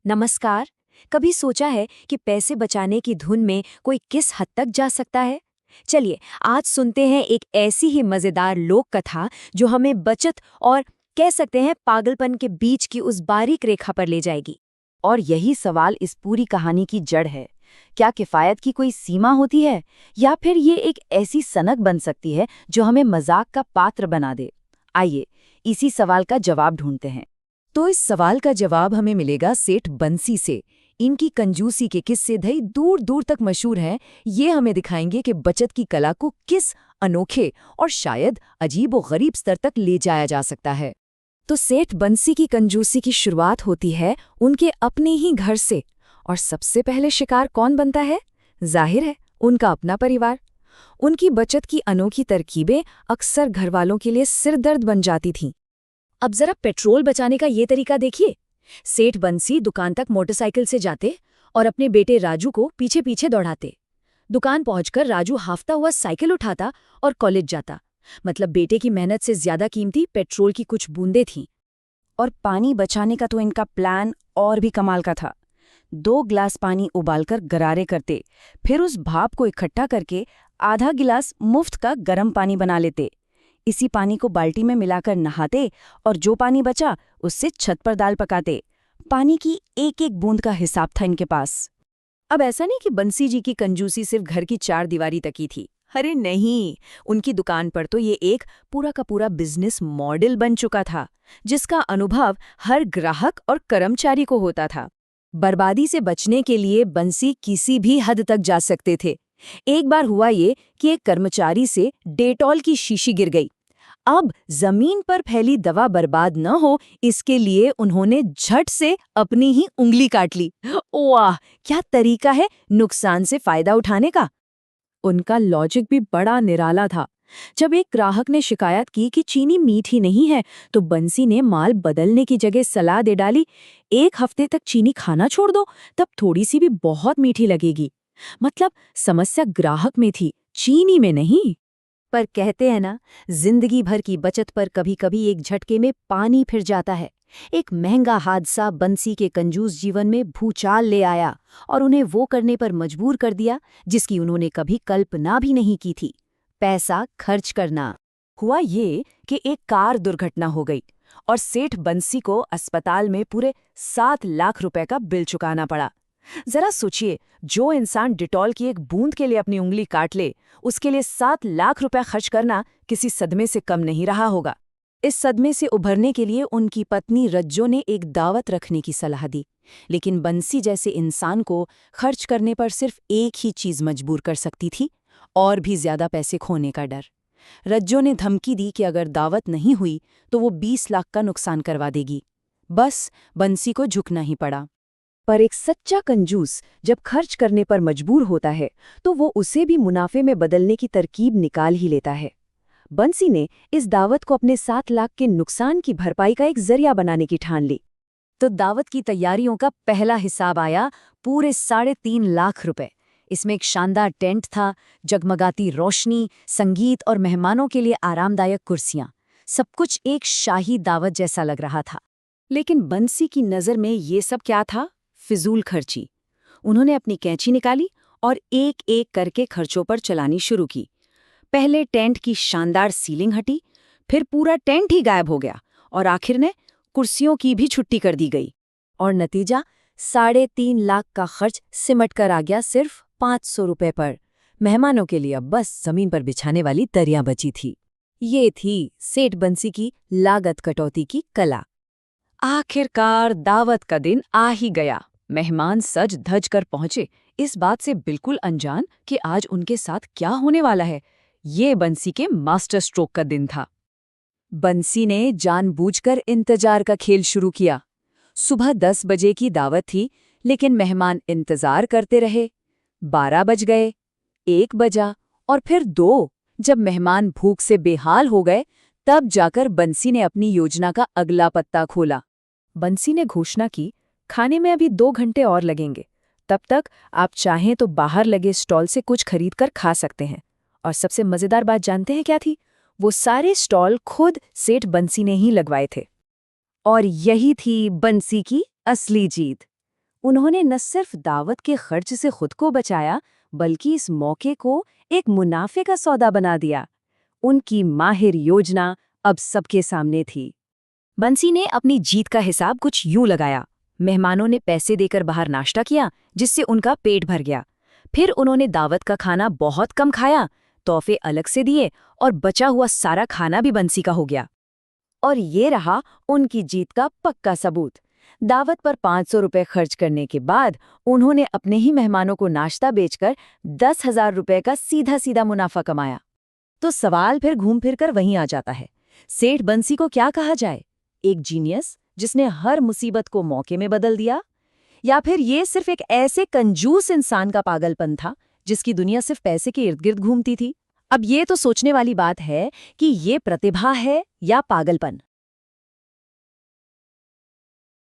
नमस्कार। कभी सोचा है कि पैसे बचाने की धुन में कोई किस हद तक जा सकता है? चलिए, आज सुनते हैं एक ऐसी ही मजेदार लोक कथा जो हमें बचत और कह सकते हैं पागलपन के बीच की उस बारीक रेखा पर ले जाएगी। और यही सवाल इस पूरी कहानी की जड़ है। क्या किफ़ायत की कोई सीमा होती है, या फिर ये एक ऐसी सनक बन सकती है जो हमें मजाक का पात्र बना दे? आइए, इसी सवाल का जवाब ढूंढते हैं। तो इस सवाल का जवाब हमें मिलेगा सेठ बंसी से। इनकी कंजूसी के किस्से धई दूर दूर तक मशहूर हैं। ये हमें दिखाएंगे कि बचत की कला को किस अनोखे और शायद अजीब व गरीब स्तर तक ले जाया जा सकता है। तो सेठ बंसी की कंजूसी की शुरुआत होती है उनके अपने ही घर से। और सबसे पहले शिकार कौन बनता है? जाहिर है, उनका अपना परिवार। उनकी बचत की अनोखी तरकीबें अक्सर घरवालों के लिए सिरदर्द बन जाती थीं। अब जरा पेट्रोल बचाने का ये तरीका देखिए। सेठ बंसी दुकान तक मोटरसाइकिल से जाते और अपने बेटे राजू को पीछे पीछे दौड़ाते। दुकान पहुंचकर राजू हाफता हुआ साइकिल उठाता और कॉलेज जाता। मतलब बेटे की मेहनत से ज्यादा कीमती पेट्रोल की कुछ बूंदें थीं। और पानी बचाने का तो इनका प्लान और भी कमाल का था। 2 गिलास पानी उबालकर गरारे करते, फिर उस भाप को इकट्ठा करके आधा गिलास मुफ्त का गर्म पानी बना लेते। इसी पानी को बाल्टी में मिलाकर नहाते और जो पानी बचा उससे छत पर दाल पकाते। पानी की एक एक बूंद का हिसाब था इनके पास। अब ऐसा नहीं कि बंसी जी की कंजूसी सिर्फ घर की 4 दीवारी तक ही थी। अरे नहीं, उनकी दुकान पर तो ये एक पूरा का पूरा बिजनेस मॉडल बन चुका था, जिसका अनुभव हर ग्राहक और कर्मचारी को होता था। बर्बादी से बचने के लिए बंसी किसी भी हद तक जा सकते थे। एक बार हुआ ये कि एक कर्मचारी से डेटॉल की शीशी गिर गई। अब जमीन पर फैली दवा बर्बाद न हो, इसके लिए उन्होंने झट से अपनी ही उंगली काट ली। वाह, क्या तरीका है नुकसान से फायदा उठाने का। उनका लॉजिक भी बड़ा निराला था। जब एक ग्राहक ने शिकायत की कि चीनी मीठी नहीं है, तो बंसी ने माल बदलने की जगह सलाह दे डाली, 1 हफ्ते तक चीनी खाना छोड़ दो, तब थोड़ी सी भी बहुत मीठी लगेगी। मतलब समस्या ग्राहक में थी, चीनी में नहीं। पर कहते हैं ना, जिंदगी भर की बचत पर कभी कभी एक झटके में पानी फिर जाता है। एक महंगा हादसा बंसी के कंजूस जीवन में भूचाल ले आया और उन्हें वो करने पर मजबूर कर दिया जिसकी उन्होंने कभी कल्पना भी नहीं की थी। पैसा खर्च करना। हुआ ये कि एक कार दुर्घटना हो गई और सेठ बंसी को अस्पताल में पूरे 7 लाख रुपए का बिल चुकाना पड़ा। जरा सोचिए, जो इंसान डिटॉल की एक बूंद के लिए अपनी उंगली काट ले, उसके लिए 7 लाख रुपया खर्च करना किसी सदमे से कम नहीं रहा होगा। इस सदमे से उभरने के लिए उनकी पत्नी रज्जो ने एक दावत रखने की सलाह दी, लेकिन बंसी जैसे इंसान को खर्च करने पर सिर्फ एक ही चीज मजबूर कर सकती थी, और भी ज्यादा पैसे खोने का डर। रज्जो ने धमकी दी कि अगर दावत नहीं हुई तो वो 20 लाख का नुकसान करवा देगी। बस बंसी को झुकना ही पड़ा। पर एक सच्चा कंजूस जब खर्च करने पर मजबूर होता है, तो वो उसे भी मुनाफे में बदलने की तरकीब निकाल ही लेता है। बंसी ने इस दावत को अपने 7 लाख के नुकसान की भरपाई का एक जरिया बनाने की ठान ली। तो दावत की तैयारियों का पहला हिसाब आया पूरे 3.5 लाख रुपए। इसमें एक शानदार टेंट था, जगमगाती रोशनी, संगीत और मेहमानों के लिए आरामदायक कुर्सियां। सब कुछ एक शाही दावत जैसा लग रहा था। लेकिन बंसी की नज़र में ये सब क्या था? फिजूल खर्ची। उन्होंने अपनी कैंची निकाली और एक एक करके खर्चों पर चलानी शुरू की। पहले टेंट की शानदार सीलिंग हटी, फिर पूरा टेंट ही गायब हो गया, और आखिर में कुर्सियों की भी छुट्टी कर दी गई। और नतीजा 3.5 लाख का खर्च सिमट कर आ गया सिर्फ 500 रुपए पर। मेहमानों के लिए अब बस जमीन पर बिछाने वाली दरिया बची थी। ये थी सेठ बंसी की लागत कटौती की कला। आखिरकार दावत का दिन आ ही गया। मेहमान सज धज कर पहुंचे, इस बात से बिल्कुल अनजान कि आज उनके साथ क्या होने वाला है। ये बंसी के मास्टर स्ट्रोक का दिन था। बंसी ने जानबूझकर इंतजार का खेल शुरू किया। सुबह 10 बजे की दावत थी, लेकिन मेहमान इंतजार करते रहे। 12 बज गए, 1 बजा और फिर 2। जब मेहमान भूख से बेहाल हो गए, तब जाकर बंसी ने अपनी योजना का अगला पत्ता खोला। बंसी ने घोषणा की, खाने में अभी 2 घंटे और लगेंगे। तब तक आप चाहें तो बाहर लगे स्टॉल से कुछ खरीद कर खा सकते हैं। और सबसे मजेदार बात जानते हैं क्या थी? वो सारे स्टॉल खुद सेठ बंसी ने ही लगवाए थे। और यही थी बंसी की असली जीत। उन्होंने न सिर्फ दावत के खर्च से खुद को बचाया, बल्कि इस मौके को एक मुनाफे का सौदा बना दिया। उनकी माहिर योजना अब सबके सामने थी। बंसी ने अपनी जीत का हिसाब कुछ यूं लगाया। मेहमानों ने पैसे देकर बाहर नाश्ता किया, जिससे उनका पेट भर गया। फिर उन्होंने दावत का खाना बहुत कम खाया, तोहफे अलग से दिए और बचा हुआ सारा खाना भी बंसी का हो गया। और ये रहा उनकी जीत का पक्का सबूत। दावत पर 500 रुपए खर्च करने के बाद उन्होंने अपने ही मेहमानों को नाश्ता बेचकर 10,000 रुपए का सीधा सीधा मुनाफा कमाया। तो सवाल फिर घूम फिर कर वहीं आ जाता है, सेठ बंसी को क्या कहा जाए? एक जीनियस जिसने हर मुसीबत को मौके में बदल दिया, या फिर ये सिर्फ एक ऐसे कंजूस इंसान का पागलपन था जिसकी दुनिया सिर्फ पैसे के इर्द गिर्द घूमती थी? अब ये तो सोचने वाली बात है कि ये प्रतिभा है या पागलपन।